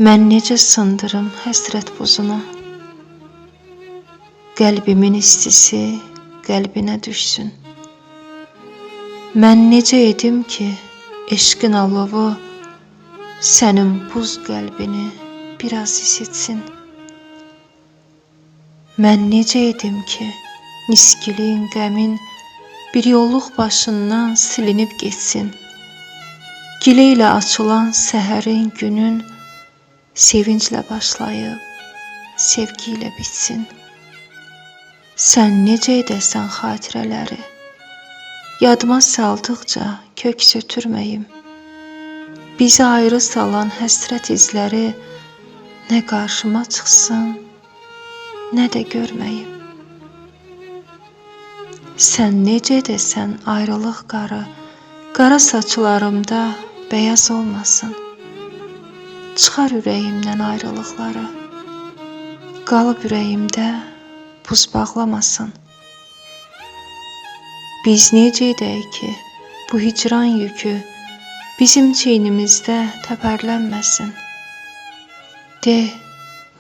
Mən necə sındırım həsrət buzuna, qəlbimin istisi qəlbinə düşsün. Mən necə edim ki, eşqin alovu sənin buz qəlbini biraz isitsin. Mən necə edim ki, niskiliyin, qəmin bir yolluq başından silinib getsin. Gilə ilə açılan səhərin, günün sevinclə başlayıb, sevgi ilə bitsin. Sən necə edəsən xatirələri, yadıma saldıqca köks ötürməyim. Bizi ayrı salan həsrət izləri nə qarşıma çıxsın, nə də görməyim. Sən necə edəsən ayrılıq qarı, qara saçlarımda bəyaz olmasın. Çıxar ürəyimdən ayrılıqları, qalıb ürəyimdə buz bağlamasın. Biz necə edək ki, bu hicran yükü bizim çiynimizdə təpərlənməsin. De,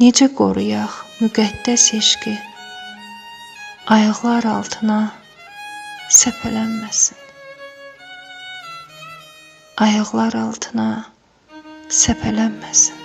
necə qoruyaq müqəddəs eşqi, ayaqlar altına səpələnməsin. Ayaqlar altına səpələnməsin.